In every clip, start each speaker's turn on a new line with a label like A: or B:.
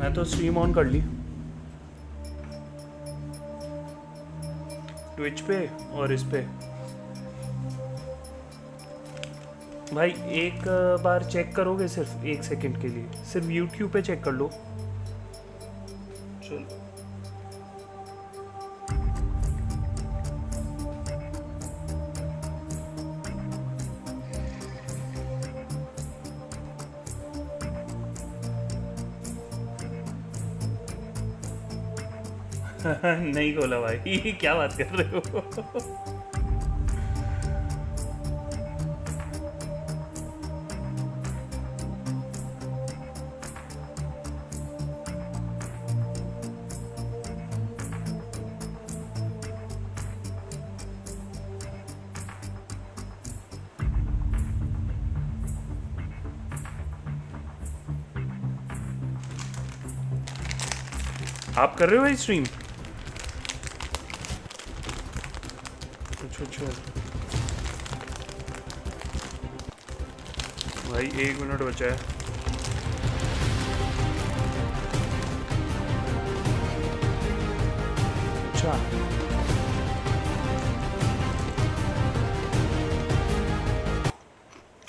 A: मैं तो stream on कर ली ट्विच पे और इस पे। भाई एक बार चेक करोगे सिर्फ 1 सेकंड के लिए, सिर्फ यूट्यूब पे चेक कर लो। चलो नहीं खोला भाई क्या बात कर रहे हो। आप कर रहे हो भाई स्ट्रीम? अच्छा भाई 1 मिनट बचा है। अच्छा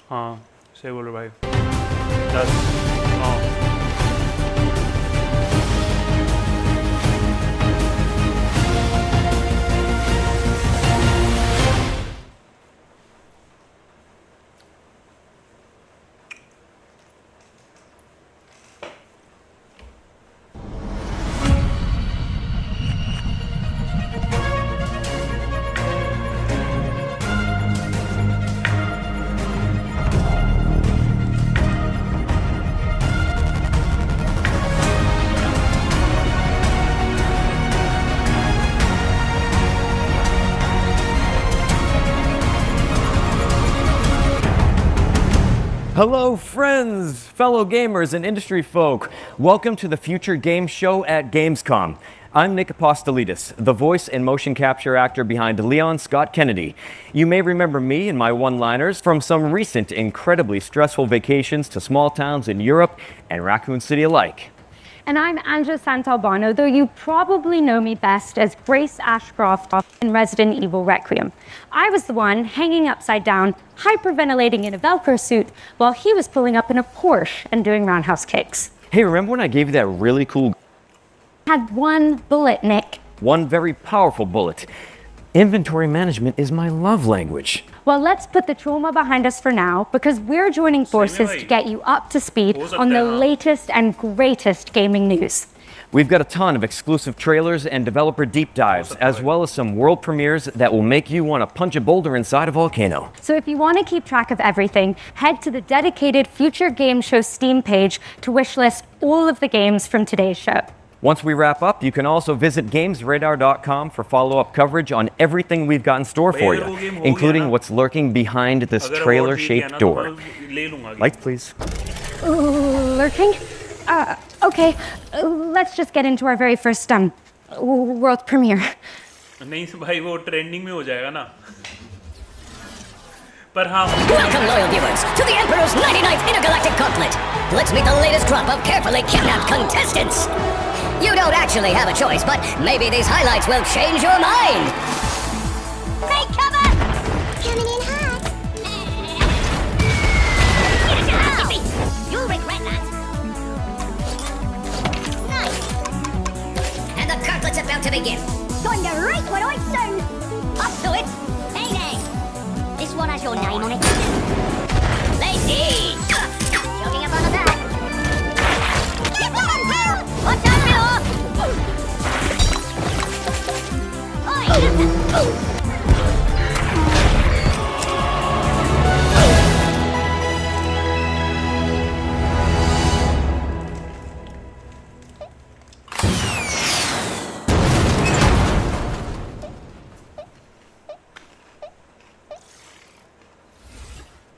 A: हाँ सही बोलो भाई 10। हाँ
B: Hello friends, fellow gamers and industry folk. Welcome to the Future Game Show at Gamescom. I'm Nick Apostolidis, the voice and motion capture actor behind Leon Scott Kennedy. You may remember me and my one-liners from some recent incredibly stressful vacations to small towns in Europe and Raccoon City alike.
C: And I'm Anja Santalbano, though you probably know me best as Grace Ashcroft in Resident Evil Requiem. I was the one hanging upside down, hyperventilating in a Velcro suit, while he was pulling up in a Porsche and doing roundhouse kicks.
B: Hey, remember when I gave you that really cool...
C: Had one bullet, Nick.
B: One very powerful bullet. Inventory management is my love language.
C: Well, let's put the trauma behind us for now, because we're joining forces to get you up to speed on the latest and greatest gaming news.
B: We've got a ton of exclusive trailers and developer deep dives, as well as some world premieres that will make you want to punch a boulder inside a volcano.
C: So if you want to keep track of everything, head to the dedicated Future Game Show Steam page to wishlist all of the games from today's show.
B: Once we wrap up, you can also visit GamesRadar.com for follow-up coverage on evereverything we've got in store for you, including what's lurking behind this trailer-shaped door. Lights, please.
C: Lurking? Okay, let's just get into our very first world premiere.
A: नहीं भाई वो trending में हो जाएगा ना। पर हाँ।
D: Welcome, loyal viewers, to the Emperor's 99th Intergalactic Gauntlet. Let's meet the latest crop of carefully kidnapped contestants. You don't actually have a choice, but maybe these highlights will change your mind. Take cover! Coming in hot. You'll regret that. Nice. And the gauntlet's about to begin. Time to write what I sound. Up to it. Hey there. This one has your name on it. Lady. Jogging up on the back. Watch out, Milo!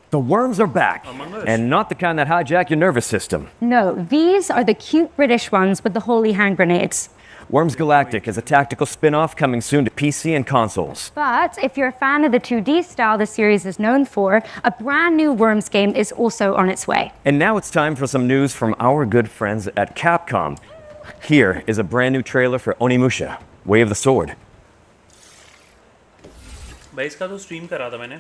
B: The worms are back,
A: Among Us.
B: and not the kind that hijack your nervous system.
C: No, these are the cute British ones with the holy hand grenades.
B: Worms Galactic is a tactical spin-off coming soon to PC and consoles.
C: But if you're a fan of the 2D style the series is known for, a brand new Worms game is also on its way.
B: And now it's time for some news from our good friends at Capcom. Here is a brand new trailer for Onimusha, Way of the Sword.
A: भाई इसका तो stream करा था मैंने.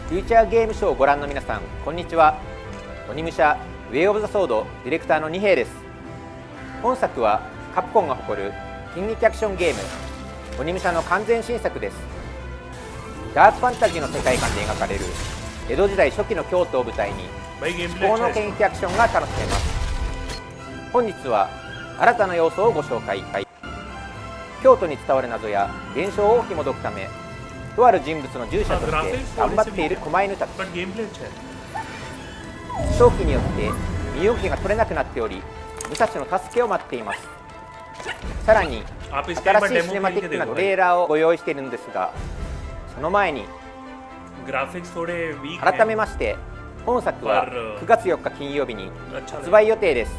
E: フューチャーゲームショーをご覧の皆さん、こんにちは。鬼武者ウェイ・オブ・ザ・ソードディレクターの二平です。本作はカプコンが誇る近撃アクションゲーム鬼武者の完全新作です。ダークファンタジーの世界観で描かれる江戸時代初期の京都を舞台に
A: भाई game
E: 至
A: play
E: 高
A: अच्छा
E: の
A: है
E: 剣撃アクションが楽しめます。本日は新たな要素をご紹介。京都に伝わる謎や現象を紐解くため、とある人物の従者として頑張っている狛犬たち。
A: but game play अच्छा है.
E: 長期によって身動きが取れなくなっており、武蔵の助けを待っています。さらに
A: आप इसके एक
E: 新
A: बार
E: しいシ
A: डेमो
E: ネマ
A: खेल
E: ティ
A: के
E: ックな
A: देखो
E: トレーラーをご用意しているのですが、その前に
A: ग्राफिक्स थोड़े वीक
E: 改めまして本作は9月4日金曜日に
A: अच्छा
E: 発売予定です。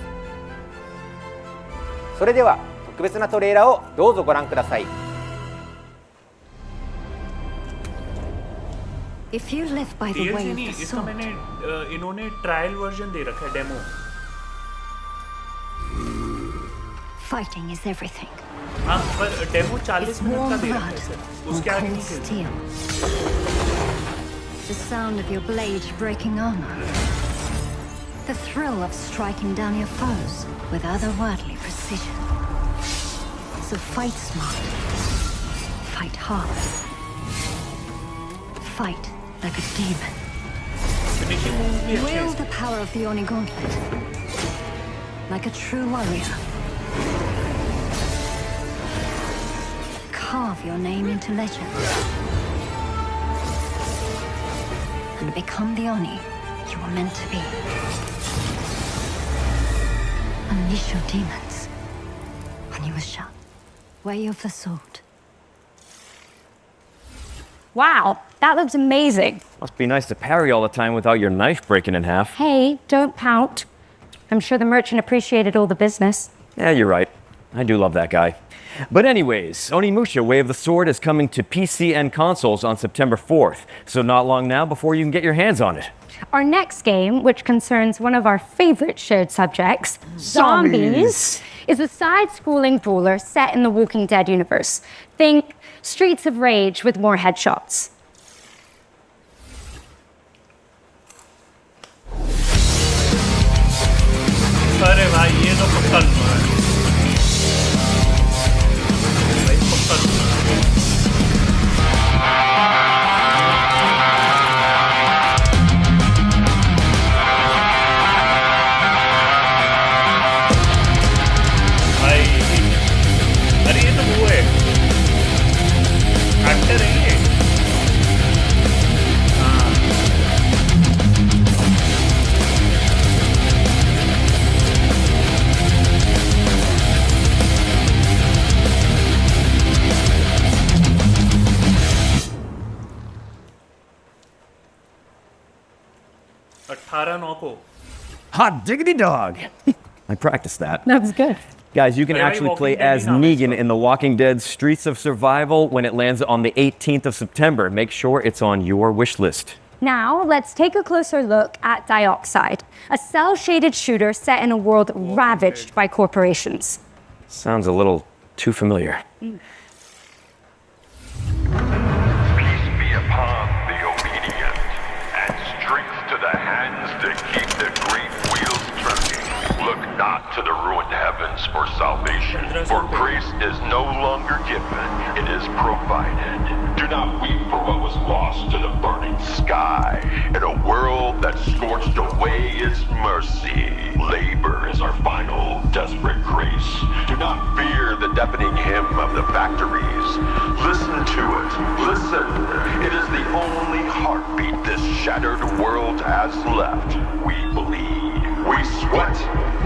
E: それでは特別なトレーラーをどうぞご覧ください。
F: If you live by the way
A: DLC
F: of
A: नहीं,
F: the
A: इसका
F: sword,
A: मैंने इन्होंने ट्रायल वर्जन दे रखा है डेमो.
F: fighting is everything.
A: हाँ पर डेमो 40
F: It's
A: मिनट का
F: warm
A: दे रखा
F: blood
A: है सर.
F: on
A: उसके आगे
F: cold
A: नहीं खेलते.
F: steel. The sound of your blade breaking armor. The thrill of striking down your foes with otherworldly precision. So fight smart. Fight hard. Fight like a demon.
A: Finishing moves भी अच्छे
F: Wield
A: हैं.
F: the power of the Oni Gauntlet. Like a true warrior. Carve your name into legend. And become the Oni you were meant to be. Unleash your demons. Onimusha, Way of the Sword.
C: Wow, that looks amazing.
B: Must be nice to parry all the time without your knife breaking in half.
C: Hey, don't pout. I'm sure the merchant appreciated all the business.
B: Yeah, you're right. I do love that guy. But anyways, Onimusha Way of the Sword is coming to PC and consoles on September 4th, so not long now before you can get your hands on it.
C: Our next game, which concerns one of our favorite shared subjects, zombies, is a side-scrolling brawler set in the Walking Dead universe. Think Streets of Rage with more headshots.
A: अरे भाई ये तो पक्का लूंगा. भाई पक्का लूंगा. भाई अरे ये तो वो है. एक्टर है ये. अठारह नौ को.
B: Hot diggity dog! I practiced that.
C: That was good.
B: Guys, you can
A: Very
B: actually
A: Walking
B: play
A: Dead
B: as
A: now,
B: Negan
A: so-
B: in The Walking Dead Streets of Survival when it lands on the 18th of September. Make sure it's on your wish list.
C: Now, let's take a closer look at Dioxide, a cell-shaded shooter set in a world ravaged by corporations.
B: Sounds a little too familiar.
G: Peace be upon the obedient, and strength to the hands that keep the great wheels turning. Look not to the ruined heavens for salvation, for grace is no longer given, it is provided. Do not weep for what was lost to the burning sky. In a world that scorched away its mercy, labor is our final desperate grace. Do not fear the deafening hymn of the factories. Listen to it. Listen. It is the only heartbeat this shattered world has left. We bleed. We sweat.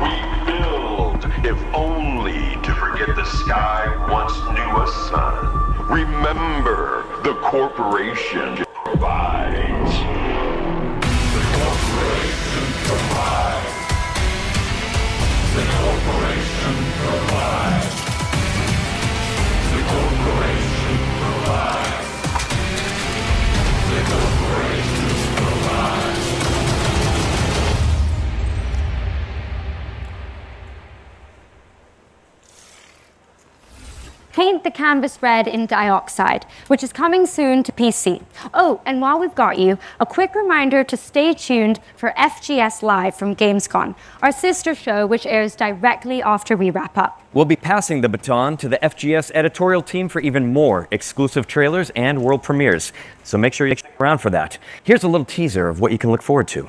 G: We build. If only to forget the sky once knew a sun. Remember, corporation provides. The corporation provides. The corporation provides. The corporation provides. The corporation provides.
C: Paint the canvas red in Dioxide, which is coming soon to PC. Oh, and while we've got you, a quick reminder to stay tuned for FGS Live from Gamescom, our sister show which airs directly after we wrap up.
B: We'll be passing the baton to the FGS editorial team for even more exclusive trailers and world premieres, so make sure you stick around for that. Here's a little teaser of what you can look forward to.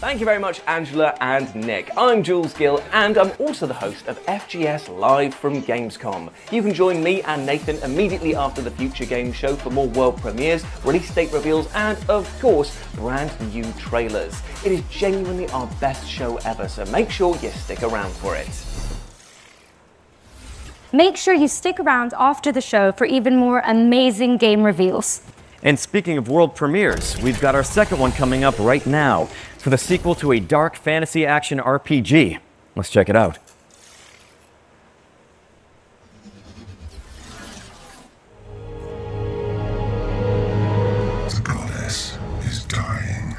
H: Thank you very much, Angela and Nick. I'm Jules Gill, and I'm also the host of FGS Live from Gamescom. You can join me and Nathan immediately after the Future Games Show for more world premieres, release date reveals, and, of course, brand new trailers. It is genuinely our best show ever, so make sure you stick around for it.
C: Make sure you stick around after the show for even more amazing game reveals.
B: And speaking of world premieres, we've got our second one coming up right now for the sequel to a dark fantasy action RPG. Let's check it out.
G: The goddess is dying.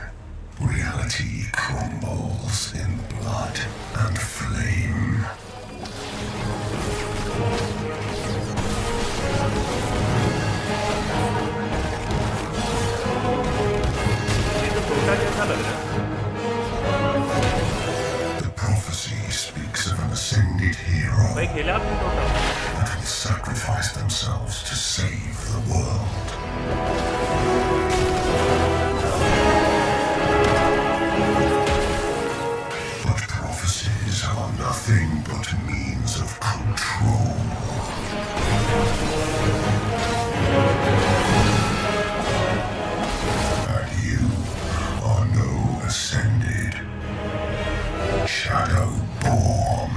G: Reality crumbles in blood and flame. The prophecy speaks of an ascended hero
A: भाई खेला आपने total
G: that will sacrifice themselves to save the world. But prophecies are nothing but means of control. And you are no ascended. Shadowborn.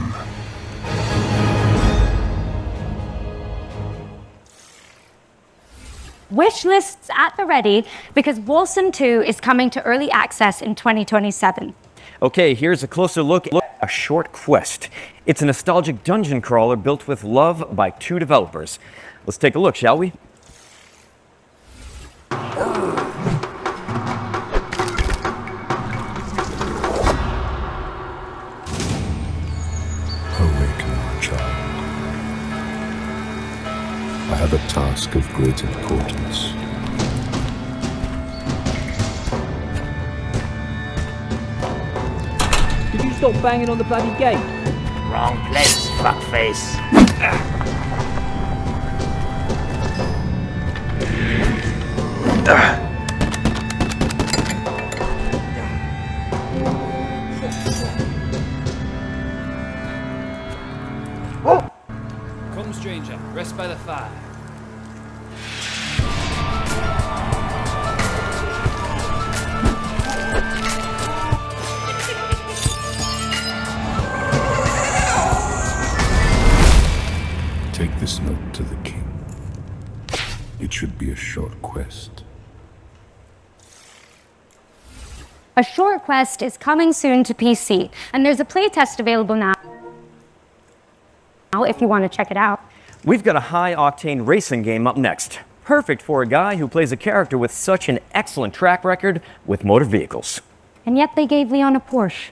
C: Wish lists at the ready because Wolcen 2 is coming to early access in 2027.
B: Okay, here's a closer look at A Short Quest. It's a nostalgic dungeon crawler built with love by two developers. Let's take a look, shall we?
G: Awaken, child. I have a task of great importance.
I: Could you stop banging on the bloody gate?
J: Wrong place, fuckface.
I: Come, stranger, rest by the fire.
G: Take this note to the king. It should be a short quest.
C: A Short Quest is coming soon to PC, and there's a playtest available now if you want to check it out.
B: We've got a high-octane racing game up next. Perfect for a guy who plays a character with such an excellent track record with motor vehicles.
C: And yet they gave Leon a Porsche.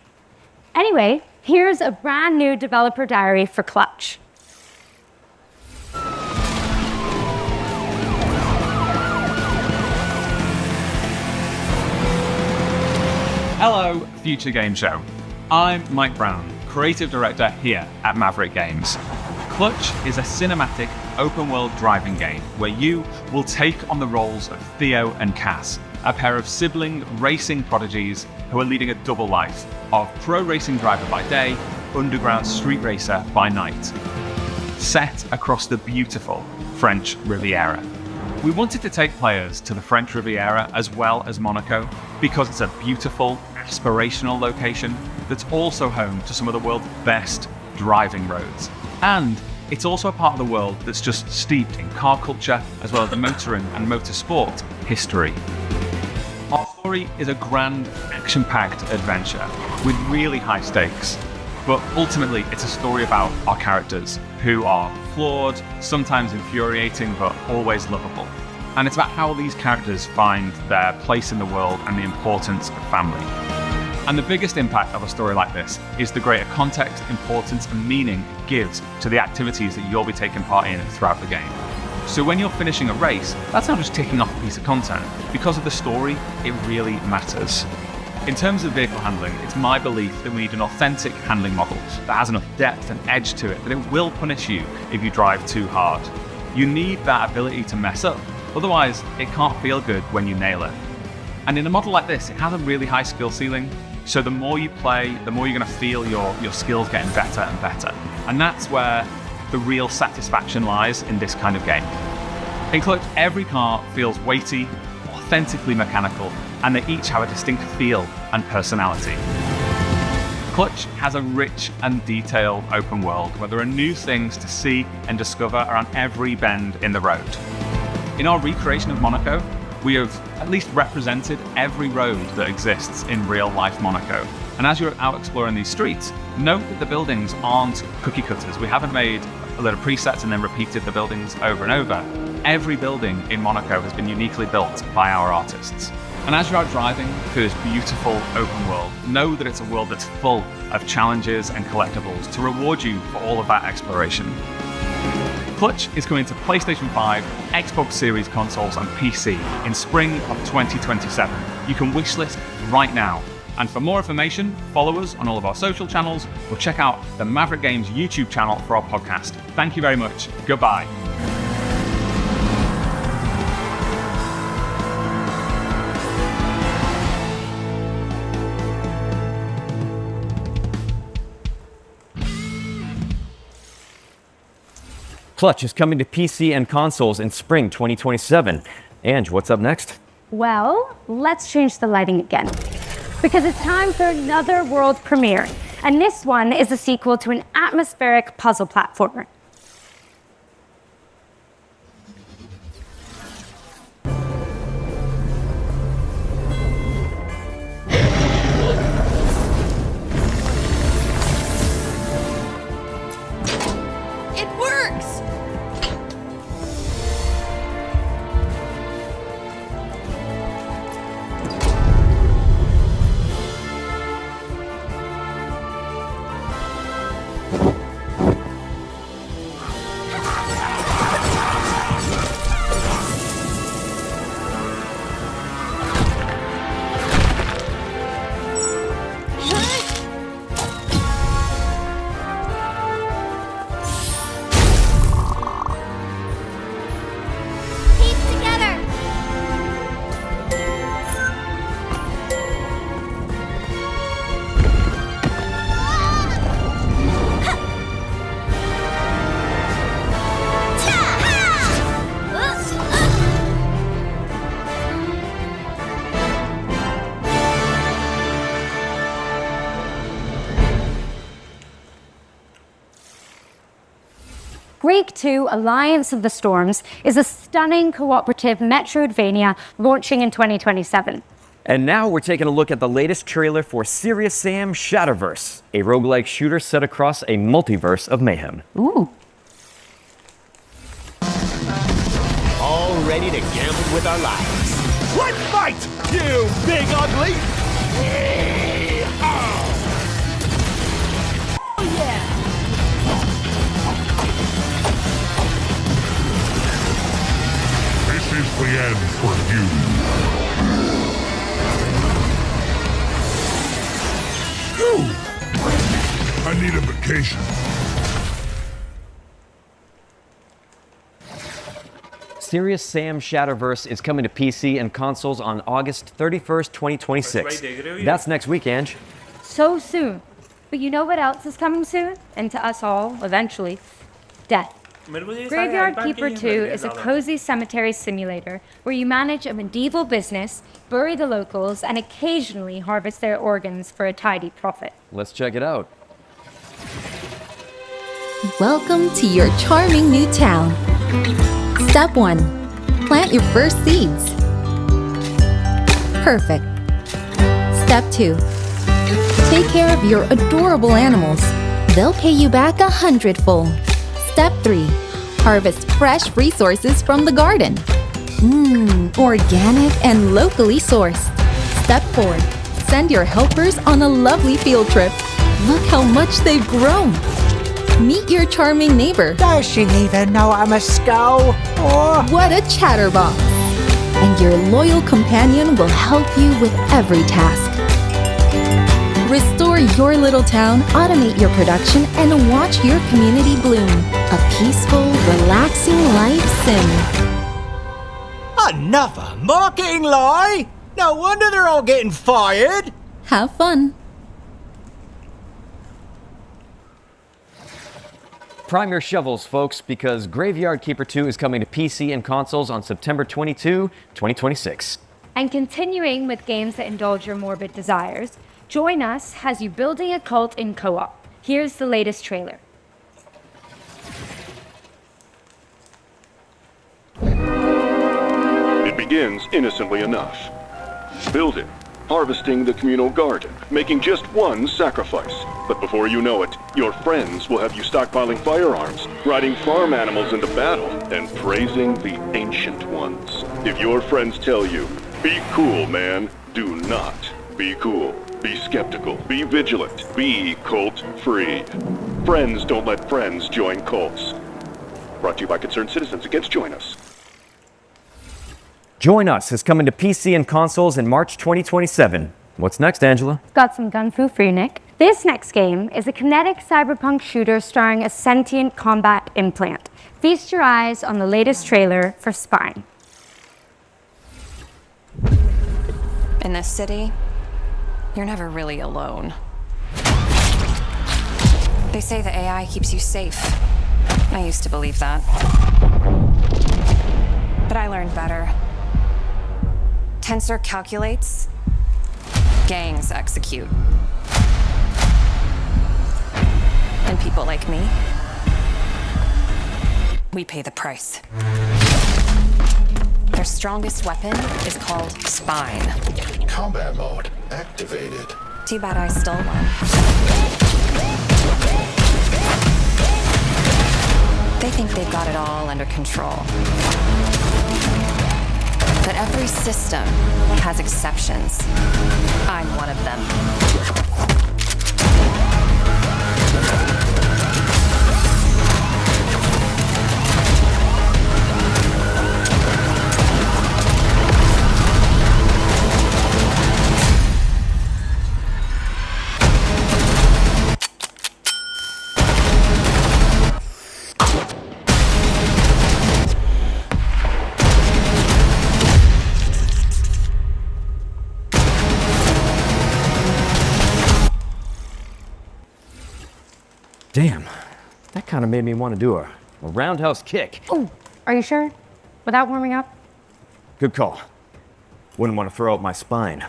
C: Anyway, here's a brand new developer diary for Clutch.
K: Hello, Future Game Show. I'm Mike Brown, creative director here at Maverick Games. Clutch is a cinematic, open-world driving game where you will take on the roles of Theo and Cass, a pair of sibling racing prodigies who are leading a double life of pro racing driver by day, underground street racer by night. Set across the beautiful French Riviera. We wanted to take players to the French Riviera as well as Monaco because it's a beautiful, aspirational location that's also home to some of the world's best driving roads. And it's also a part of the world that's just steeped in car culture as well as motoring and motorsport history. Our story is a grand, action-packed adventure with really high stakes, but ultimately it's a story about our characters, who are flawed, sometimes infuriating, but always lovable. And it's about how these characters find their place in the world and the importance of family. And the biggest impact of a story like this is the greater context, importance, and meaning it gives to the activities that you'll be taking part in throughout the game. So when you're finishing a race, that's not just ticking off a piece of content. Because of the story, it really matters. In terms of vehicle handling, it's my belief that we need an authentic handling model that has enough depth and edge to it that it will punish you if you drive too hard. You need that ability to mess up, otherwise it can't feel good when you nail it. And in a model like this, it has a really high skill ceiling, so the more you play, the more you're going to feel your skills getting better and better. And that's where the real satisfaction lies in this kind of game. In Clutch, every car feels weighty, authentically mechanical, and they each have a distinct feel and personality. Clutch has a rich and detailed open world where there are new things to see and discover around every bend in the road. In our recreation of Monaco, we have at least represented every road that exists in real-life Monaco. And as you're out exploring these streets, note that the buildings aren't cookie cutters. We haven't made a lot of presets and then repeated the buildings over and over. Every building in Monaco has been uniquely built by our artists. And as you're out driving through this beautiful open world, know that it's a world that's full of challenges and collectibles to reward you for all of that exploration. Clutch is coming to PlayStation 5, Xbox Series consoles and PC in spring of 2027. You can wishlist right now. And for more information, follow us on all of our social channels or check out the Maverick Games YouTube channel for our podcast. Thank you very much. Goodbye.
B: Clutch is coming to PC and consoles in spring 2027. Ange, what's up next?
C: Well, let's change the lighting again, because it's time for another world premiere. And this one is a sequel to an atmospheric puzzle platformer.
L: It works!
C: Break 2 Alliance of the Storms is a stunning cooperative Metroidvania launching in 2027.
B: And now we're taking a look at the latest trailer for Serious Sam Shadowverse, a roguelike shooter set across a multiverse of mayhem.
C: Ooh.
J: All ready to gamble with our lives. Let's fight, you big ugly! Oh yeah!
G: This is the end for you. I need a vacation.
B: Serious Sam Shadowverse is coming to PC and consoles on August 31st, 2026. That's next week, Ange.
C: So soon. But you know what else is coming soon? And to us all, eventually, death. Graveyard Keeper 2 is a cozy cemetery simulator where you manage a medieval business, bury the locals, and occasionally harvest their organs for a tidy profit.
B: Let's check it out.
M: Welcome to your charming new town. Step 1. Plant your first seeds. Perfect. Step 2. Take care of your adorable animals. They'll pay you back 100-fold. Step 3. Harvest fresh resources from the garden. Organic and locally sourced. Step 4. Send your helpers on a lovely field trip. Look how much they've grown. Meet your charming neighbor.
N: Does she even know I'm a skull? Oh.
M: What a chatterbox. And your loyal companion will help you with every task. Restore your little town, automate your production, and watch your community bloom. A peaceful, relaxing life sim.
N: Another marketing lie? No wonder they're all getting fired.
M: Have fun.
B: Prime your shovels, folks, because Graveyard Keeper 2 is coming to PC and consoles on September 22, 2026.
C: And continuing with games that indulge your morbid desires, join us as you building a cult in co-op. Here's the latest trailer.
G: It begins innocently enough. Building, harvesting the communal garden, making just one sacrifice. But before you know it, your friends will have you stockpiling firearms, riding farm animals into battle, and praising the ancient ones. If your friends tell you, be cool, man, do not be cool. Be skeptical, be vigilant, be cult-free. Friends don't let friends join cults. Brought to you by Concerned Citizens Against Join Us.
B: Join Us is coming to PC and consoles in March 2027. What's next, Angela?
C: Got some gun fu for you, Nick. This next game is a kinetic cyberpunk shooter starring a sentient combat implant. Feast your eyes on the latest trailer for Spine.
O: In this city, you're never really alone. They say the AI keeps you safe. I used to believe that. But I learned better. Tensor calculates, gangs execute. And people like me, we pay the price. Their strongest weapon is called Spine.
P: Combat mode activated.
O: Too bad I stole one. They think they've got it all under control. But every system has exceptions. I'm one of them.
B: Damn, that kind of made me want to do a roundhouse kick.
C: Oh, are you sure? Without warming up?
B: Good call. Wouldn't want to throw out my spine.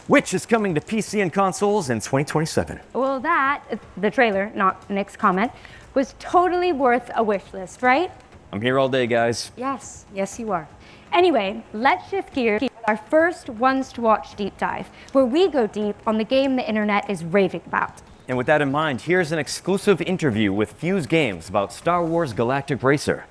B: Which is coming to PC and consoles in 2027.
C: Well, that, the trailer, not Nick's comment, was totally worth a wish list, right?
B: I'm here all day, guys.
C: Yes, yes you are. Anyway, let's shift gears to our first Ones to Watch deep dive, where we go deep on the game the internet is raving about.
B: And with that in mind, here's an exclusive interview with Fuse Games about Star Wars Galactic Racer.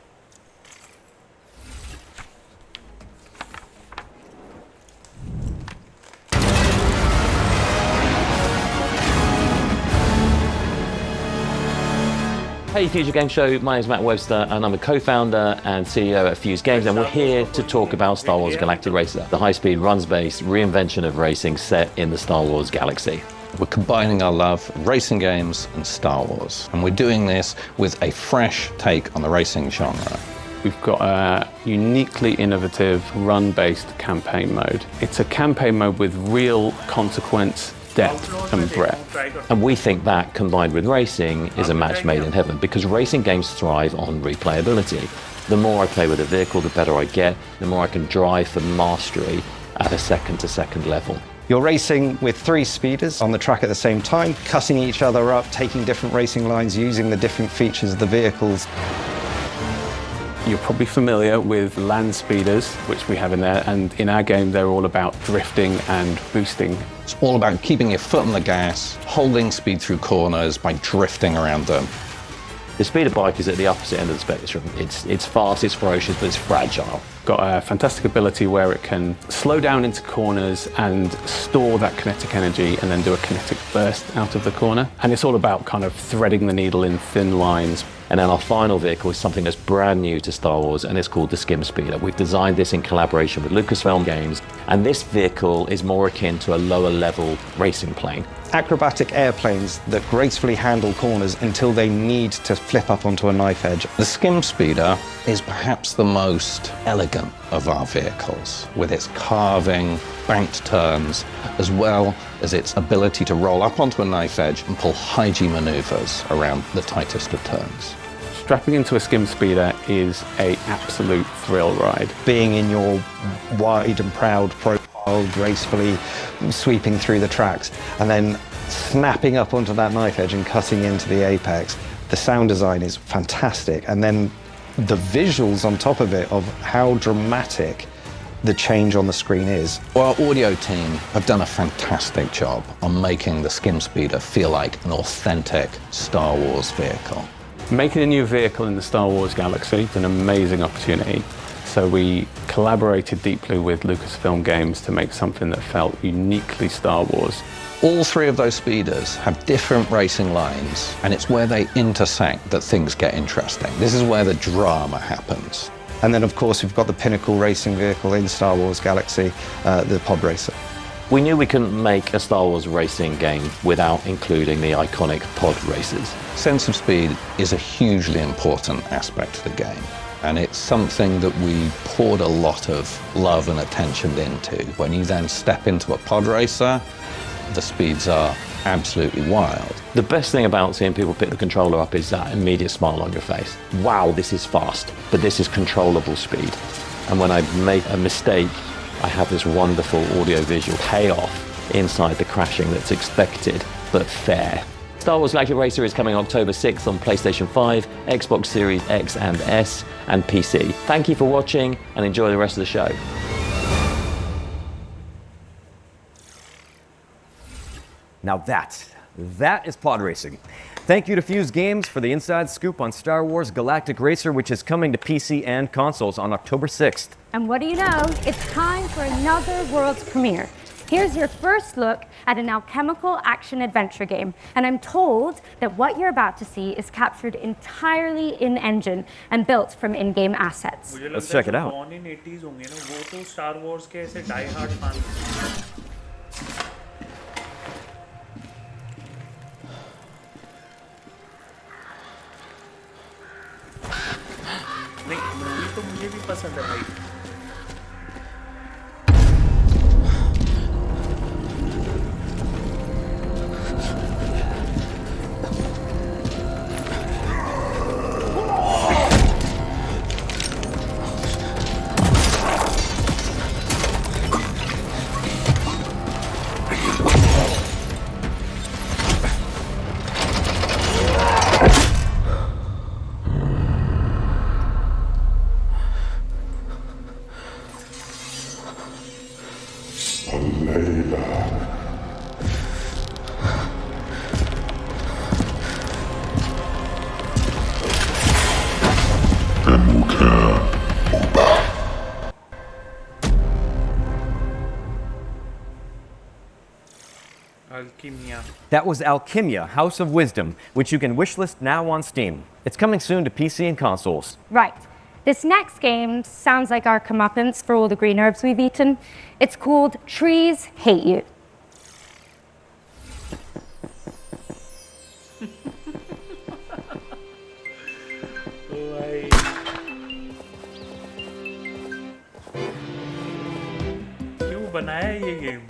Q: Hey Future Game Show, my name's Matt Webster and I'm a co-founder and CEO at Fuse Games, and we're here to talk about Star Wars Galactic Racer, the high-speed runs-based reinvention of racing set in the Star Wars galaxy.
R: We're combining our love of racing games and Star Wars, and we're doing this with a fresh take on the racing genre.
S: We've got a uniquely innovative run-based campaign mode. It's a campaign mode with real consequence, depth and breadth.
Q: And we think that, combined with racing, is a match made in heaven, because racing games thrive on replayability. The more I play with a vehicle, the better I get, the more I can drive for mastery at a second-to-second level.
T: You're racing with 3 speeders on the track at the same time, cutting each other up, taking different racing lines, using the different features of the vehicles.
S: You're probably familiar with land speeders, which we have in there, and in our game they're all about drifting and boosting.
R: It's all about keeping your foot on the gas, holding speed through corners by drifting around them.
Q: The speeder bike is at the opposite end of the spectrum. It's fast, it's ferocious, but it's fragile.
S: Got a fantastic ability where it can slow down into corners and store that kinetic energy and then do a kinetic burst out of the corner. And it's all about kind of threading the needle in thin lines.
Q: And then our final vehicle is something that's brand new to Star Wars, and it's called the Skim Speeder. We've designed this in collaboration with Lucasfilm Games, and this vehicle is more akin to a lower level racing plane.
T: Acrobatic airplanes that gracefully handle corners until they need to flip up onto a knife edge.
R: The Skim Speeder is perhaps the most elegant of our vehicles, with its carving, banked turns, as well as its ability to roll up onto a knife edge and pull high G maneuvers around the tightest of turns.
S: Strapping into a Skim Speeder is an absolute thrill ride.
T: Being in your wide and proud profile, gracefully sweeping through the tracks, and then snapping up onto that knife edge and cutting into the apex. The sound design is fantastic, and then the visuals on top of it of how dramatic the change on the screen is.
R: Our audio team have done a fantastic job on making the Skim Speeder feel like an authentic Star Wars vehicle.
S: Making a new vehicle in the Star Wars galaxy is an amazing opportunity. So we collaborated deeply with Lucasfilm Games to make something that felt uniquely Star Wars.
R: All 3 of those speeders have different racing lines, and it's where they intersect that things get interesting. This is where the drama happens.
T: And then, of course, we've got the pinnacle racing vehicle in Star Wars Galaxy, the Pod Racer.
Q: We knew we couldn't make a Star Wars racing game without including the iconic pod races.
R: Sense of speed is a hugely important aspect of the game, and it's something that we poured a lot of love and attention into. When you then step into a pod racer, the speeds are absolutely wild.
Q: The best thing about seeing people pick the controller up is that immediate smile on your face. Wow, this is fast, but this is controllable speed. And when I make a mistake, I have this wonderful audio-visual payoff inside the crashing that's expected, but fair. Star Wars Galactic Racer is coming October 6th on PlayStation 5, Xbox Series X and S, and PC. Thank you for watching, and enjoy the rest of the show.
B: Now that is pod racing. Thank you to Fuse Games for the inside scoop on Star Wars Galactic Racer, which is coming to PC and consoles on October 6th.
C: And what do you know? It's time for another world's premiere. Here's your first look at an alchemical action-adventure game, and I'm told that what you're about to see is captured entirely in-engine and built from in-game assets.
B: Let's check it out.
A: Born in 80s होंगे ना, वो तो Star Wars के ऐसे die-hard fans. नहीं, movie तो मुझे भी पसंद है भाई. Alchemia.
B: That was Alchemia, House of Wisdom, which you can wishlist now on Steam. It's coming soon to PC and consoles.
C: Right. This next game sounds like our comeuppance for all the green herbs we've eaten. It's called Trees Hate You.
A: क्यों बनाया ये game?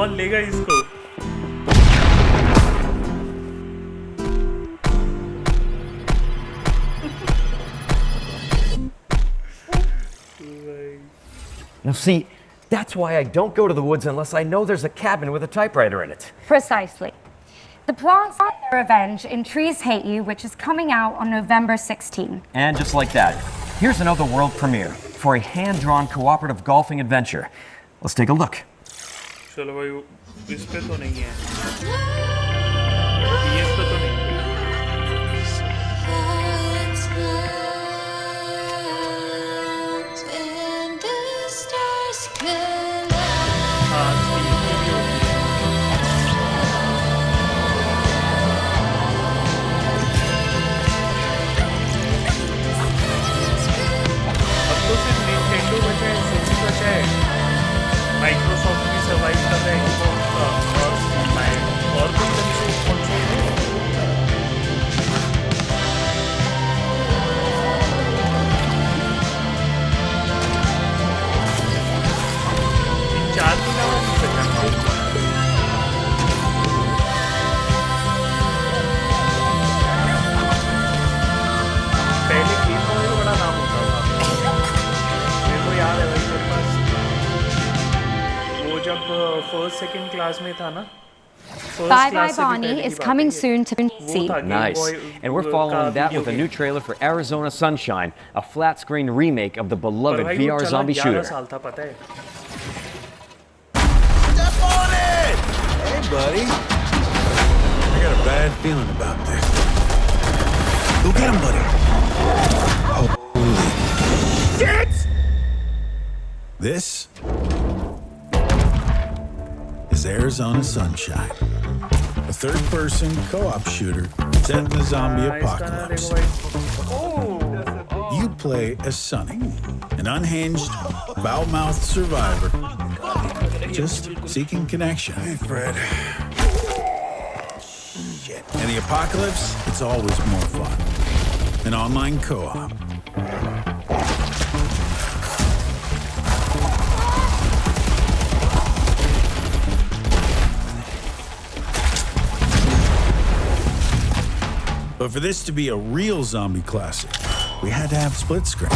A: कौन लेगा इसको?
B: Now see, that's why I don't go to the woods unless I know there's a cabin with a typewriter in it.
C: Precisely. The plants get their revenge in Trees Hate You, which is coming out on November 16.
B: And just like that, here's another world premiere for a hand-drawn cooperative golfing adventure. Let's take a look.
A: चलो भाई इस पे तो नहीं है PS पे तो नहीं अब तो सिर्फ Nintendo बचा है, Sony बचा है, माइक्रोसॉफ्ट भी सर्वाइव कर रहा है और कोई कंसोल इन चार के अलावा नहीं बचा पहले गेम बॉय का बड़ा नाम होता था मेरे को याद है भाई मेरे पास वो जब फर्स्ट सेकंड क्लास में था ना
C: Bye Bye Bonnie is coming soon to PC.
B: Nice. And we're following that with a new trailer for Arizona Sunshine, a flat-screen remake of the beloved VR zombie shooter.
P: Step on it! Hey, buddy. I got a bad feeling about this. Go get him, buddy. Holy shit! This is Arizona Sunshine, a third-person co-op shooter set in the zombie apocalypse. You play as Sonny, an unhinged, foul-mouthed survivor, just seeking connection. Hey, Fred. Shit. In the apocalypse, it's always more fun. An online co-op. But for this to be a real zombie classic, we had to have split screen.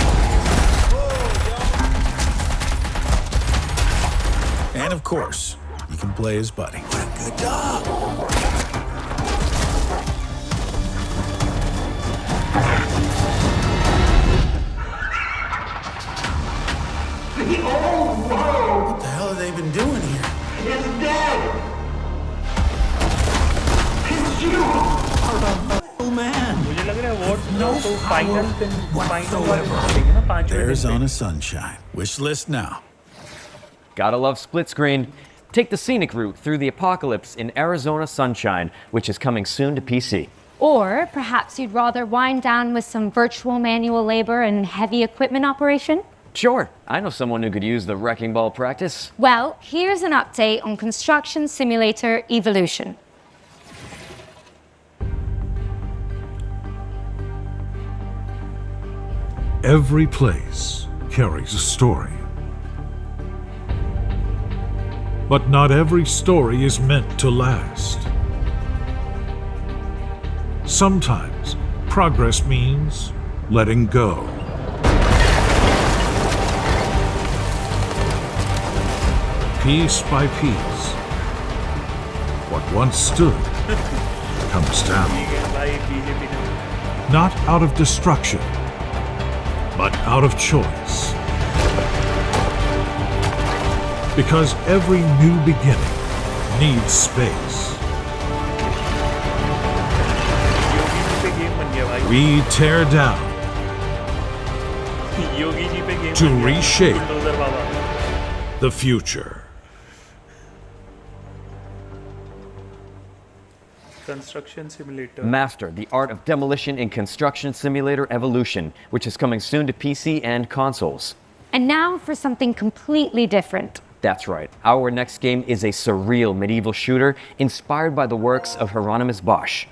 P: And of course, you can play as Buddy. Good dog. What the hell have they been doing here? It's dead! It's you! Man.
A: मुझे लग रहा है वो तो final
P: Arizona Sunshine. Wish list now.
B: Gotta love split screen. Take the scenic route through the apocalypse in Arizona Sunshine, which is coming soon to PC.
C: Or perhaps you'd rather wind down with some virtual manual labor and heavy equipment operation?
B: Sure, I know someone who could use the wrecking ball practice.
C: Well, here's an update on Construction Simulator Evolution.
U: Every place carries a story. But not every story is meant to last. Sometimes progress means letting go. Piece by piece, what once stood comes down. Not out of destruction, but out of choice. Because every new beginning needs space. We tear down to reshape the future.
A: Construction Simulator.
B: Master the art of demolition in Construction Simulator Evolution, which is coming soon to PC and consoles.
C: And now for something completely different.
B: That's right. Our next game is a surreal medieval shooter inspired by the works of Hieronymus Bosch.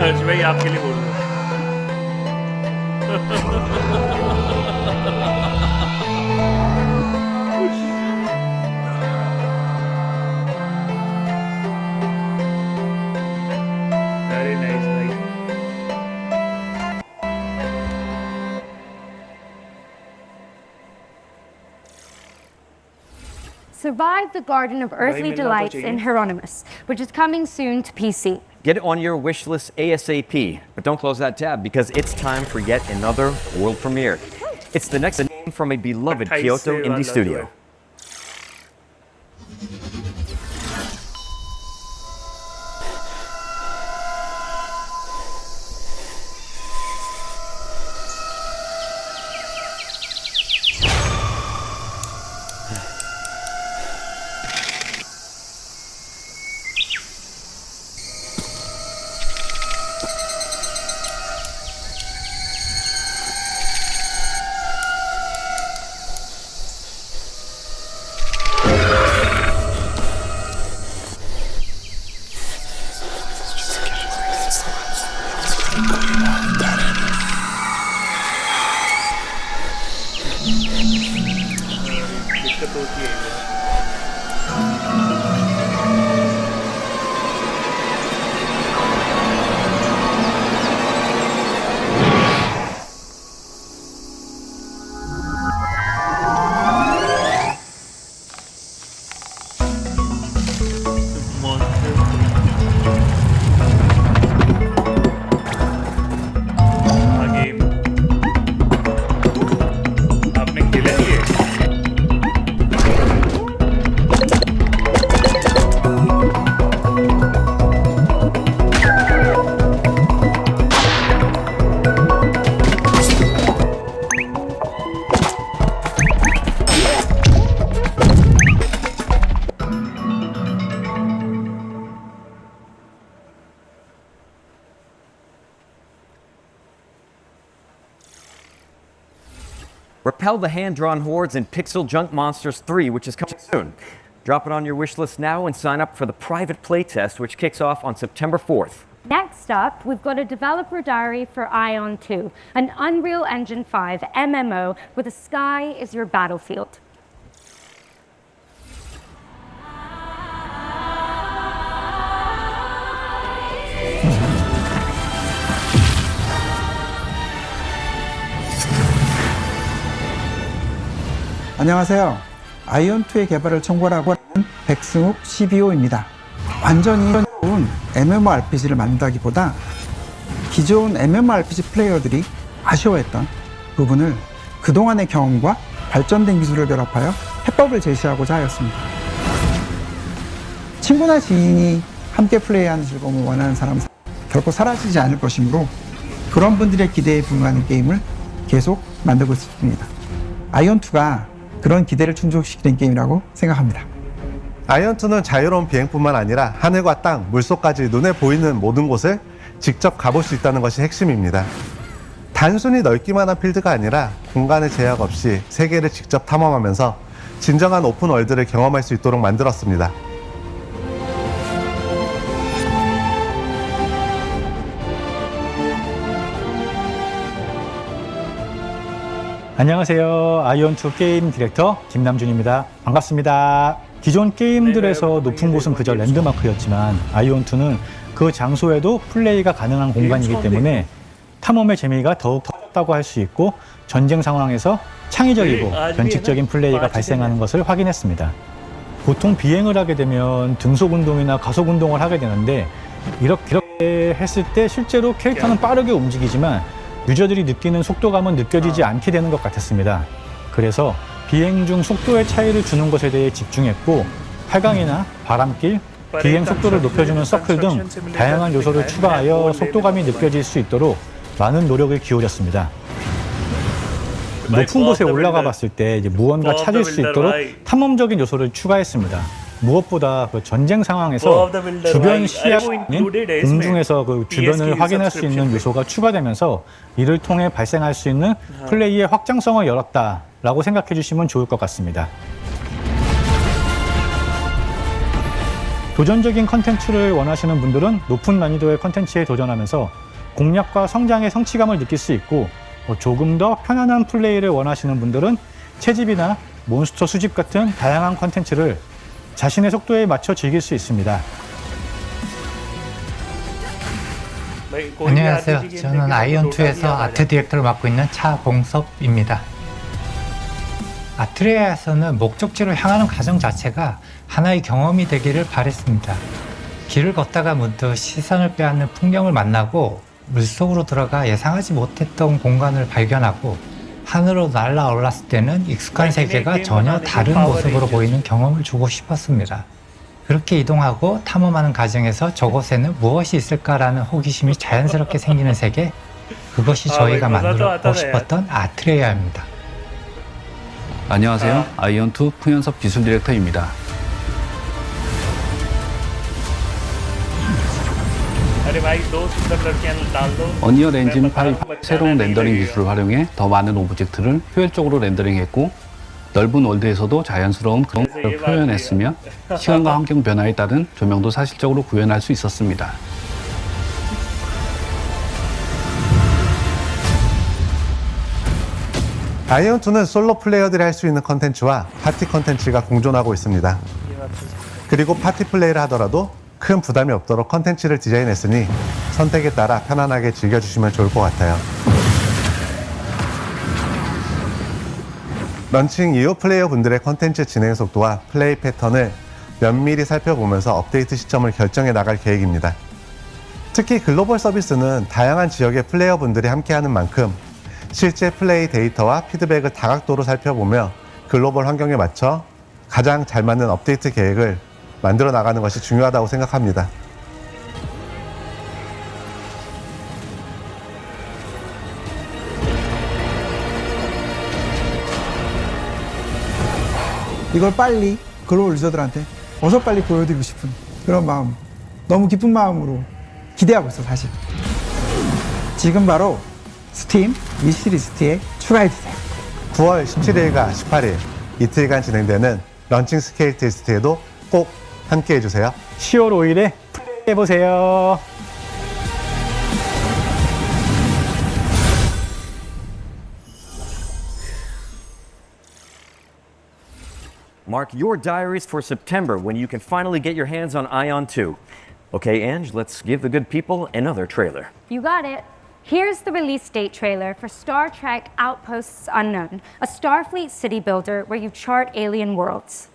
A: हर्ष भाई आपके लिए बोल रहा Very nice, भाई.
C: Survive the Garden of Earthly
A: मिलना तो
C: Delights
A: चाहिए.
C: in Hieronymus, which is coming soon to PC.
B: Get it on your wish list ASAP, but don't close that tab because it's time for yet another world premiere. It's the next game from a beloved
A: 28
B: Kyoto
A: से
B: indie
A: वाला
B: studio.
A: जो है. दिक्कत होती है आपने खेला है ये?
B: Repel the hand-drawn hordes in Pixel Junk Monsters 3, which is coming soon. Drop it on your wish list now and sign up for the private playtest, which kicks off on September 4th.
C: Next up, we've got a developer diary for Ion 2, an Unreal Engine 5 MMO where the sky is your battlefield.
D: 안녕하세요. 아이온2의 개발을 총괄하고 있는 백승욱 CBO입니다. 완전히 새로운 MMORPG를 만든다기보다 기존 MMORPG 플레이어들이 아쉬워했던 부분을 그동안의 경험과 발전된 기술을 결합하여 해법을 제시하고자 하였습니다. 친구나 지인이 함께 플레이하는 즐거움을 원하는 사람은 결코 사라지지 않을 것이므로 그런 분들의 기대에 부응하는 게임을 계속 만들고 있습니다. 아이온2가 그런 기대를 충족시키는 게임이라고 생각합니다.
V: 아이언2는 자유로운 비행뿐만 아니라 하늘과 땅, 물속까지 눈에 보이는 모든 곳을 직접 가볼 수 있다는 것이 핵심입니다. 단순히 넓기만 한 필드가 아니라 공간의 제약 없이 세계를 직접 탐험하면서 진정한 오픈월드를 경험할 수 있도록 만들었습니다.
W: 안녕하세요. 아이온2 게임 디렉터 김남준입니다. 반갑습니다. 기존 게임들에서 높은 곳은 그저 랜드마크였지만 아이온2는 그 장소에도 플레이가 가능한 공간이기 때문에 탐험의 재미가 더욱 컸다고 할 수 있고 전쟁 상황에서 창의적이고 변칙적인 플레이가 발생하는 것을 확인했습니다. 보통 비행을 하게 되면 등속 운동이나 가속 운동을 하게 되는데 이렇게 했을 때 실제로 캐릭터는 빠르게 움직이지만 유저들이 느끼는 속도감은 느껴지지 않게 되는 것 같았습니다. 그래서 비행 중 속도의 차이를 주는 것에 대해 집중했고 활강이나 바람길, 비행 속도를 높여주는 서클 등 다양한 요소를 추가하여 속도감이 느껴질 수 있도록 많은 노력을 기울였습니다. 높은 곳에 올라가 봤을 때 이제 무언가 찾을 수 있도록 탐험적인 요소를 추가했습니다. 무엇보다 그 전쟁 상황에서 주변 시야인 공중에서 그 주변을 확인할 수 있는 요소가 추가되면서 이를 통해 발생할 수 있는 플레이의 확장성을 열었다라고 생각해 주시면 좋을 것 같습니다. 도전적인 컨텐츠를 원하시는 분들은 높은 난이도의 컨텐츠에 도전하면서 공략과 성장의 성취감을 느낄 수 있고, 조금 더 편안한 플레이를 원하시는 분들은 채집이나 몬스터 수집 같은 다양한 컨텐츠를 자신의 속도에 맞춰 즐길 수 있습니다.
E: 안녕하세요. 저는 아이온2에서 아트 디렉터를 맡고 있는 차봉섭입니다. 아트레아에서는 목적지로 향하는 과정 자체가 하나의 경험이 되기를 바랬습니다. 길을 걷다가 문득 시선을 빼앗는 풍경을 만나고 물속으로 들어가 예상하지 못했던 공간을 발견하고 하늘로 날아올랐을 때는 익숙한 세계가 전혀 다른 모습으로 보이는 경험을 주고 싶었습니다. 그렇게 이동하고 탐험하는 과정에서 저곳에는 무엇이 있을까라는 호기심이 자연스럽게 생기는 세계, 그것이 저희가 만들고 싶었던 아트레아입니다.
F: 안녕하세요. 아이온2 풍현섭 기술 디렉터입니다. 어니얼 엔진 5 새로운 렌더링 기술을 활용해 더 많은 오브젝트를 효율적으로 렌더링했고, 넓은 월드에서도 자연스러운 그런 걸 표현했으며 시간과 환경 변화에 따른 조명도 사실적으로 구현할 수 있었습니다.
V: 아이온2는 솔로 플레이어들이 할 수 있는 컨텐츠와 파티 컨텐츠가 공존하고 있습니다. 그리고 파티 플레이를 하더라도 큰 부담이 없도록 컨텐츠를 디자인했으니 선택에 따라 편안하게 즐겨주시면 좋을 것 같아요. 런칭 이후 플레이어 분들의 컨텐츠 진행 속도와 플레이 패턴을 면밀히 살펴보면서 업데이트 시점을 결정해 나갈 계획입니다. 특히 글로벌 서비스는 다양한 지역의 플레이어 분들이 함께하는 만큼 실제 플레이 데이터와 피드백을 다각도로 살펴보며 글로벌 환경에 맞춰 가장 잘 맞는 업데이트 계획을 만들어 나가는 것이 중요하다고 생각합니다.
D: 이걸 빨리 글로벌 유저들한테 어서 빨리 보여드리고 싶은 그런 마음, 너무 기쁜 마음으로 기대하고 있어 사실. 지금 바로 스팀 위시리스트에 추가해주세요.
V: 9월 17일과 18일 이틀간 진행되는 런칭 스케일 테스트에도 꼭 함께 해주세요.
W: 10월 5일에 플레이해보세요.
B: Mark your diaries for September when you can finally get your hands on Ion 2. Okay, Ange, let's give the good people another trailer.
C: You got it. Here's the release date trailer for Star Trek Outposts Unknown, a Starfleet city builder where you chart alien worlds.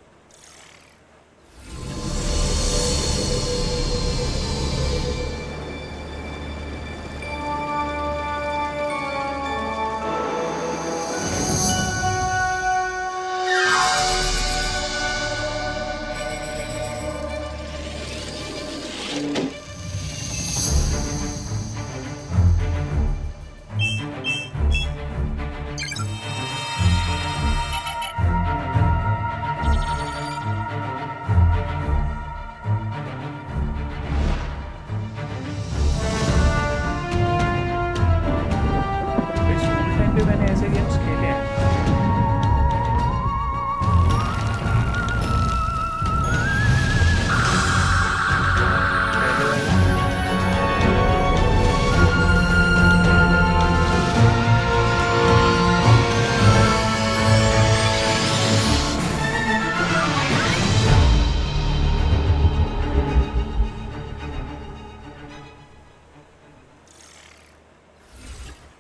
A: मैंने ऐसे games खेले हैं।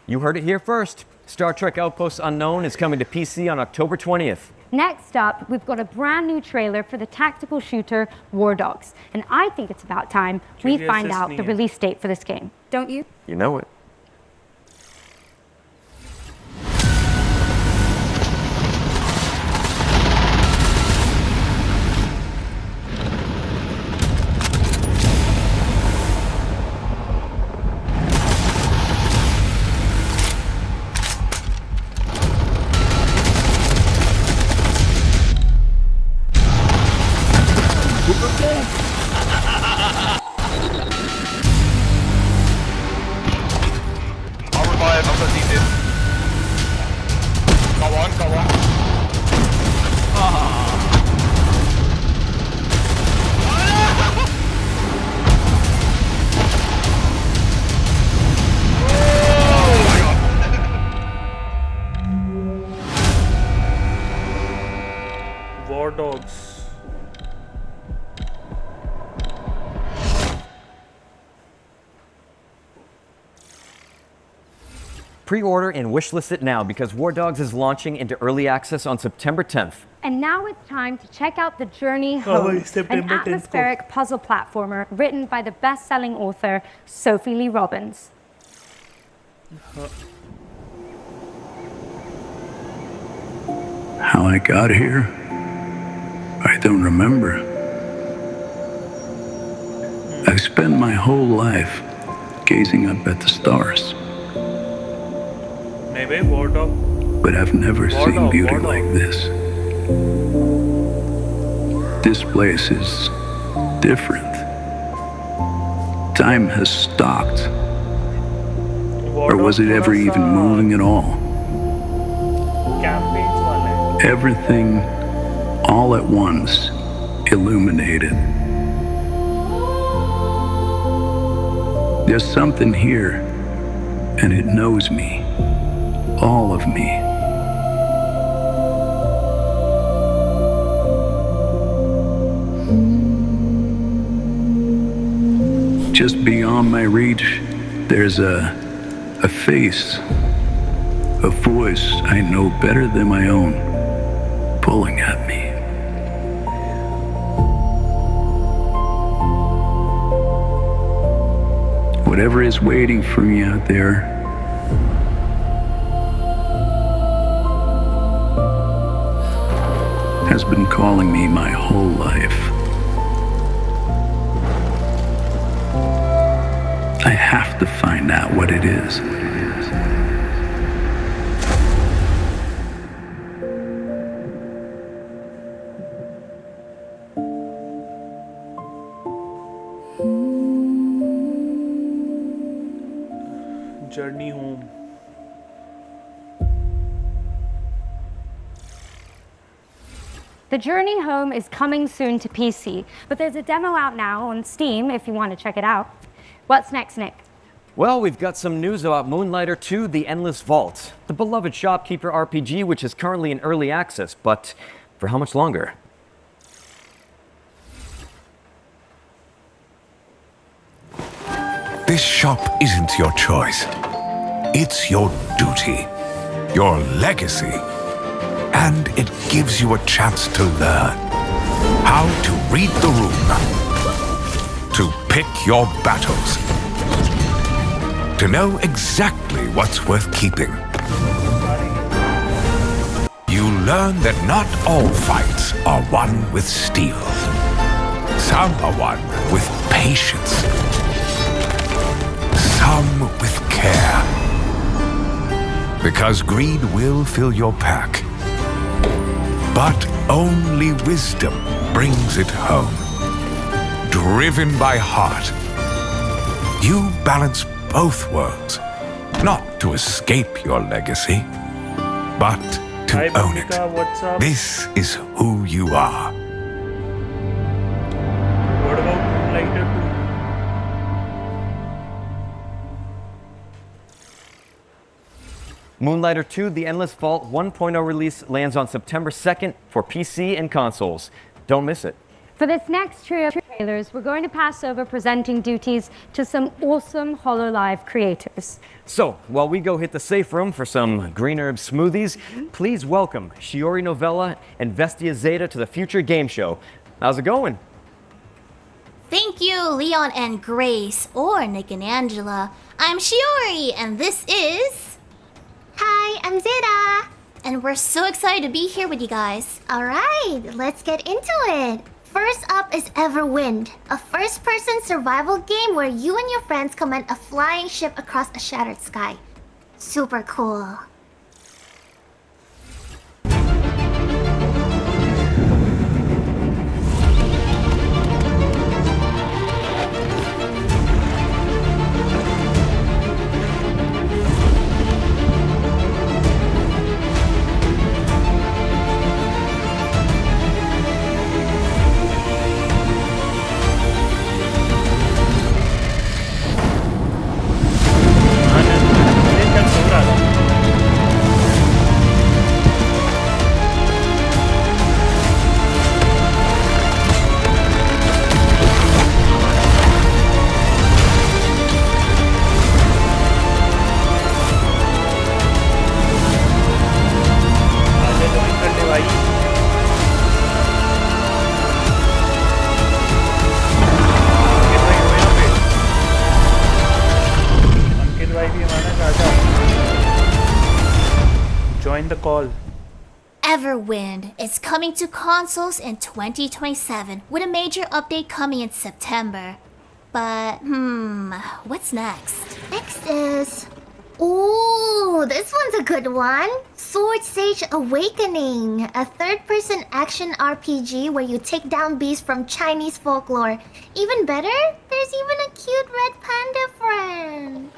B: You heard it here first. Star Trek Outposts Unknown is coming to PC on October 20th.
C: Next up, we've got a brand new trailer for the tactical shooter War Dogs. And I think it's about time we find out the release date for this game. Don't you?
B: You know it. Pre-order and wishlist it now because War Dogs is launching into early access on September 10th.
C: And now it's time to check out The Journey Home, an atmospheric puzzle platformer written by the best-selling author Sophie Lee Robbins.
H: How I got here, I don't remember. I've spent my whole life gazing up at the stars,
A: Maybe War Dog.
H: but I've never seen beauty like this. This place is different. Time has stopped. Or was it ever even moving at all?
A: Campaigns wale.
H: Everything, all at once, illuminated. There's something here, and it knows me. All of me. Just beyond my reach, there's a face, a voice I know better than my own, pulling at me. Whatever is waiting for me out there, has been calling me my whole life. I have to find out what it is.
A: Journey Home.
C: The Journey Home is coming soon to PC, but there's a demo out now on Steam if you want to check it out. What's next, Nick?
B: Well, we've got some news about Moonlighter 2: The Endless Vault, the beloved shopkeeper RPG which is currently in early access, but for how much longer?
I: This shop isn't your choice. It's your duty, your legacy, and it gives you a chance to learn how to read the room, to pick your battles, to know exactly what's worth keeping. You learn that not all fights are won with steel. Some are won with patience, some with care. Because greed will fill your pack, but only wisdom brings it home. Driven by heart, you balance both worlds, not to escape your legacy, but to own it.
A: What's up?
I: This is who you are.
A: What about Moonlighter 2?
B: Moonlighter 2: The Endless Vault 1.0 release lands on September 2nd for PC and consoles. Don't miss it.
C: For this next trio of trailers, we're going to pass over presenting duties to some awesome HoloLive creators.
B: So, while we go hit the safe room for some green herb smoothies, please welcome Shiori Novella and Vestia Zeta to the Future Game Show. How's it going?
K: Thank you, Leon and Grace, or Nick and Angela. I'm Shiori, and this is...
X: Hi, I'm Zeta.
K: And we're so excited to be here with you guys.
X: Alright, let's get into it. First up is Everwind, a first-person survival game where you and your friends command a flying ship across a shattered sky. Super cool.
A: Join the call.
K: Everwind is coming to consoles in 2027 with a major update coming in September. But, what's next?
X: Next is... Ooh, this one's a good one. Sword Sage Awakening, a third-person action RPG where you take down beasts from Chinese folklore. Even better, there's even a cute red panda friend.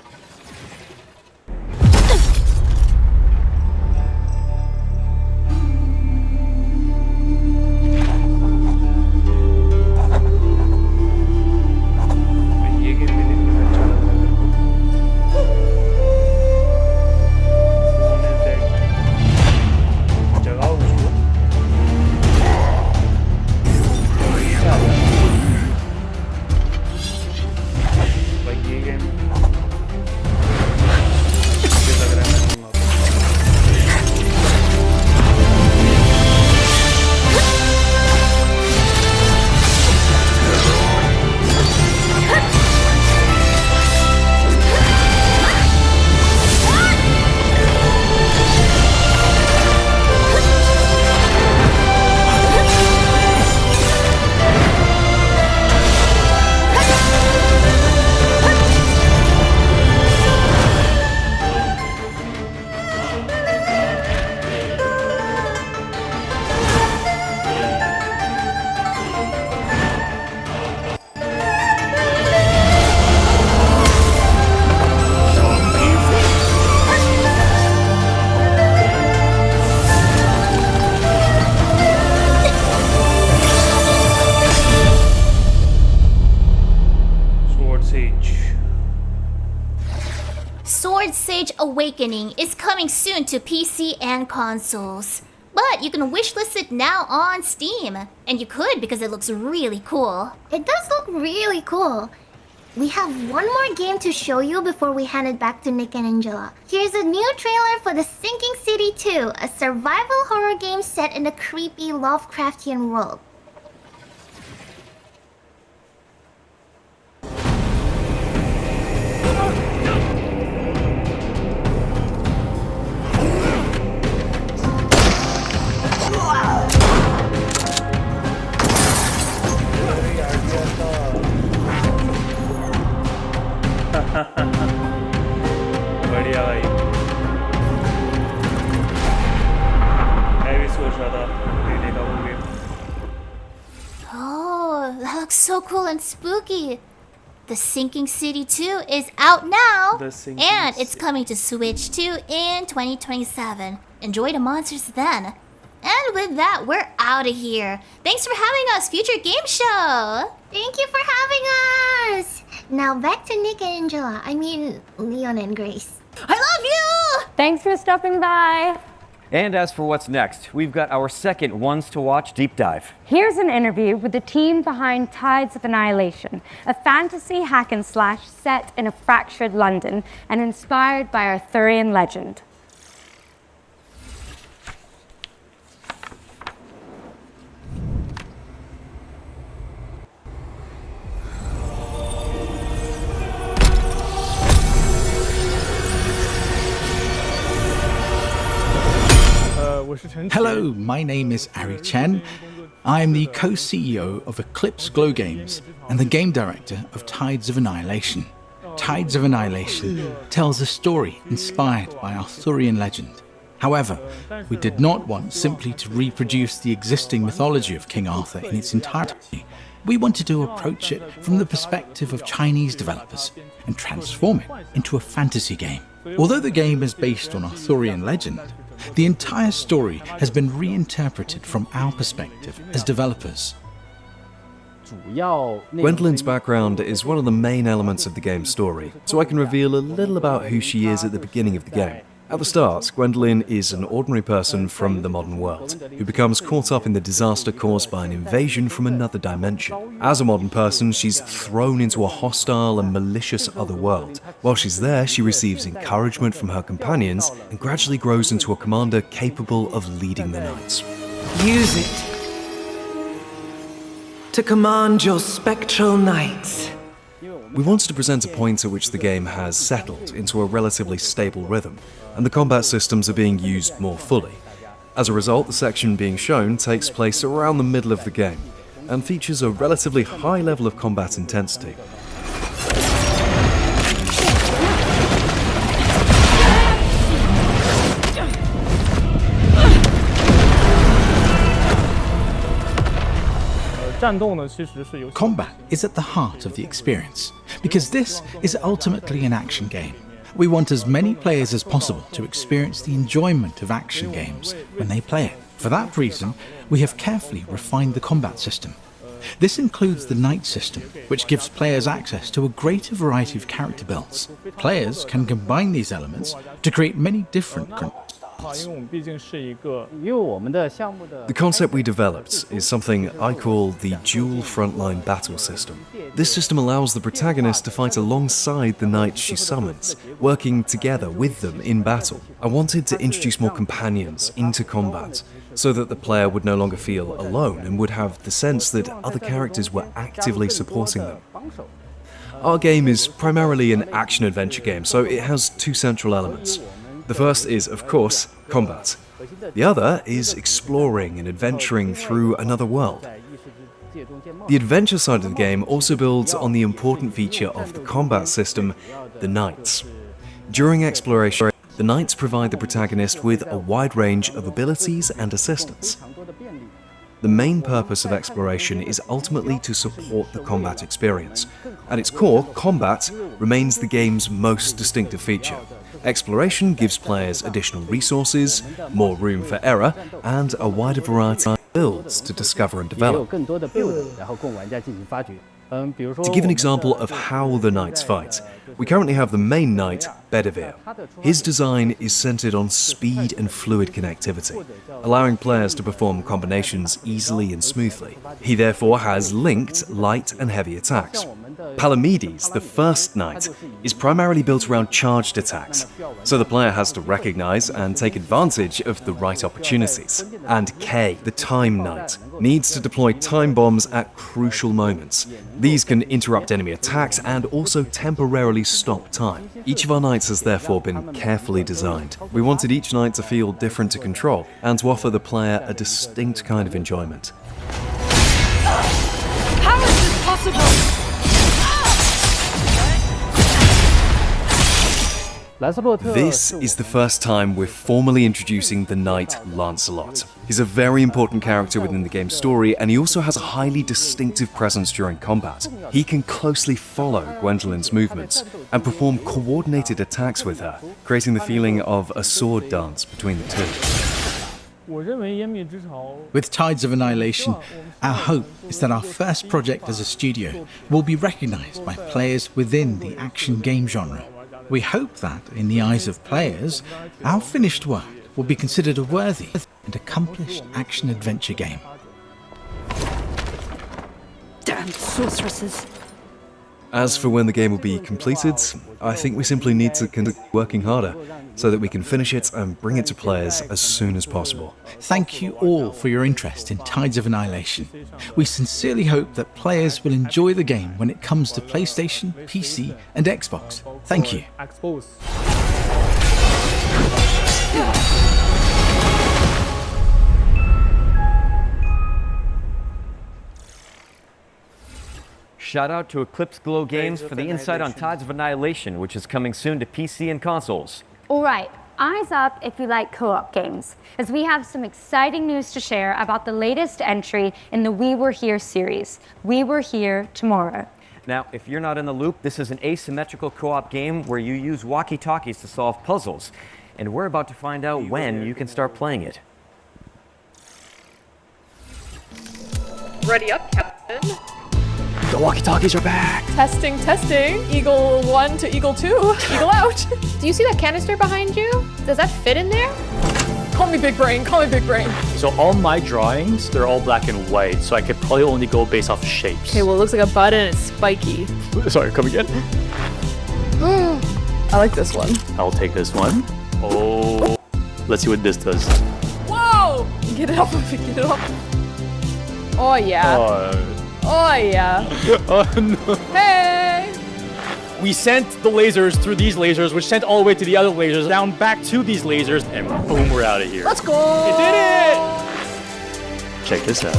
K: Sword Sage Awakening is coming soon to PC and consoles. But you can wishlist it now on Steam. And you could because it looks really cool.
X: It does look really cool. We have one more game to show you before we hand it back to Nick and Angela. Here's a new trailer for The Sinking City 2, a survival horror game set in a creepy Lovecraftian world.
A: बढ़िया भाई मैं भी सोच रहा था लेने का वो game
K: Oh, that looks so cool and spooky. The Sinking City 2 is out now. And it's coming to Switch 2 in 2027. Enjoy the monsters then. And with that, we're out of here. Thanks for having us, Future Game Show.
X: Thank you for having us. Now back to Nick and Angela. I mean, Leon and Grace.
K: I love you!
C: Thanks for stopping by.
B: And as for what's next, we've got our second Ones to Watch deep dive.
C: Here's an interview with the team behind Tides of Annihilation, a fantasy hack and slash set in a fractured London and inspired by Arthurian legend.
P: Hello, my name is Ari Chen. I am the co-CEO of Eclipse Glow Games and the game director of Tides of Annihilation. Tides of Annihilation tells a story inspired by Arthurian legend. However, we did not want simply to reproduce the existing mythology of King Arthur in its entirety. We wanted to approach it from the perspective of Chinese developers and transform it into a fantasy game. Although the game is based on Arthurian legend, the entire story has been reinterpreted from our perspective as developers.
J: Gwendolyn's background is one of the main elements of the game's story, so I can reveal a little about who she is at the beginning of the game. At the start, Gwendolyn is an ordinary person from the modern world, who becomes caught up in the disaster caused by an invasion from another dimension. As a modern person, she's thrown into a hostile and malicious other world. While she's there, she receives encouragement from her companions and gradually grows into a commander capable of leading the knights.
L: Use it to command your spectral knights.
J: We wanted to present a point at which the game has settled into a relatively stable rhythm, and the combat systems are being used more fully. As a result, the section being shown takes place around the middle of the game, and features a relatively high level of combat intensity.
P: Combat is at the heart of the experience, because this is ultimately an action game. We want as many players as possible to experience the enjoyment of action games when they play it. For that reason, we have carefully refined the combat system. This includes the Knight system, which gives players access to a greater variety of character builds. Players can combine these elements to create many different
J: The concept we developed is something I call the dual frontline battle system. This system allows the protagonist to fight alongside the knights she summons, working together with them in battle. I wanted to introduce more companions into combat, so that the player would no longer feel alone and would have the sense that other characters were actively supporting them. Our game is primarily an action-adventure game, so it has two central elements. The first is, of course, combat. The other is exploring and adventuring through another world. The adventure side of the game also builds on the important feature of the combat system, the knights. During exploration, the knights provide the protagonist with a wide range of abilities and assistance. The main purpose of exploration is ultimately to support the combat experience. At its core, combat remains the game's most distinctive feature. Exploration gives players additional resources, more room for error, and a wider variety of builds to discover and develop. To give an example of how the knights fight, we currently have the main knight, Bedivere. His design is centered on speed and fluid connectivity, allowing players to perform combinations easily and smoothly. He therefore has linked light and heavy attacks. Palamedes, the first knight, is primarily built around charged attacks, so the player has to recognize and take advantage of the right opportunities. And Kay, the time knight, needs to deploy time bombs at crucial moments. These can interrupt enemy attacks and also temporarily stop time. Each of our knights has therefore been carefully designed. We wanted each knight to feel different to control and to offer the player a distinct kind of enjoyment.
G: How is this possible?
J: This is the first time we're formally introducing the knight Lancelot. He's a very important character within the game's story, and he also has a highly distinctive presence during combat. He can closely follow Gwendolyn's movements and perform coordinated attacks with her, creating the feeling of a sword dance between the two.
P: With Tides of Annihilation, our hope is that our first project as a studio will be recognized by players within the action game genre. We hope that, in the eyes of players, our finished work will be considered a worthy and accomplished action-adventure game.
G: Damn sorceresses.
J: As for when the game will be completed, I think we simply need to continue working harder so that we can finish it and bring it to players as soon as possible.
P: Thank you all for your interest in Tides of Annihilation. We sincerely hope that players will enjoy the game when it comes to PlayStation, PC, and Xbox. Thank you.
B: Shout out to Eclipse Glow Games for the insight on Tides of Annihilation, which is coming soon to PC and consoles.
C: All right, eyes up if you like co-op games, as we have some exciting news to share about the latest entry in the We Were Here series, We Were Here Tomorrow.
B: Now, if you're not in the loop, this is an asymmetrical co-op game where you use walkie-talkies to solve puzzles, and we're about to find out when you can start playing it.
L: Ready up, Captain.
B: The walkie-talkies are back!
L: Testing, testing. Eagle 1 to Eagle 2. Eagle out. Do you see that canister behind you? Does that fit in there? Call me big brain, call me big brain.
M: So all my drawings, they're all black and white, so I could probably only go based off shapes.
L: Okay, well it looks like a bud and it's spiky.
M: Sorry, come again?
L: I like this one.
M: I'll take this one. Oh, let's see what this does.
L: Whoa! Get it up, get it up. Oh yeah. Oh yeah.
M: Oh no.
L: Hey!
M: We sent the lasers through these lasers, which sent all the way to the other lasers, down back to these lasers, and boom, we're out of here.
L: Let's go!
M: We did it! Check this out.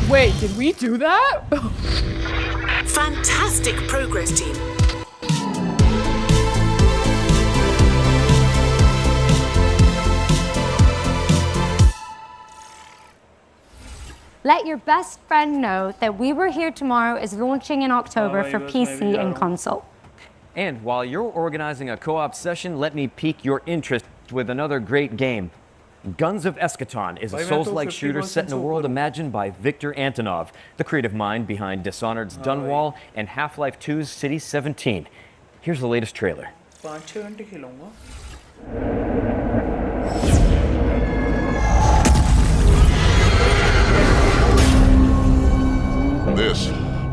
L: Wait, did we do that?
G: Fantastic progress, team.
C: Let your best friend know that We Were Here Tomorrow is launching in October for PC and console.
B: And while you're organizing a co-op session, let me pique your interest with another great game. Guns of Eschaton is a Souls-like shooter set in a world imagined by Viktor Antonov, the creative mind behind Dishonored's Dunwall and Half-Life 2's City 17. Here's the latest trailer.
A: 5-6 घंटे खेलूंगा.
N: This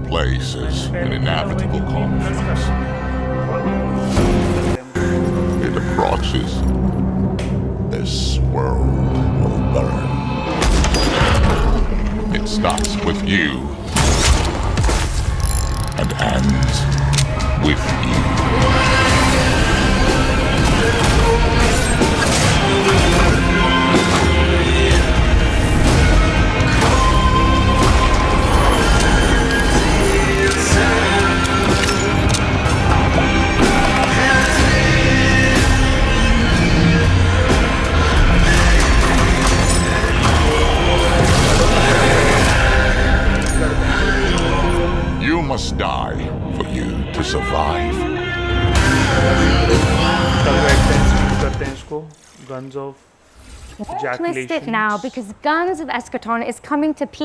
N: place is an inevitable conflict. It approaches. This world will burn. It starts with you and ends with you. You must die for you to survive.
A: Guns of
C: List it now because Guns of Eschaton is coming to PC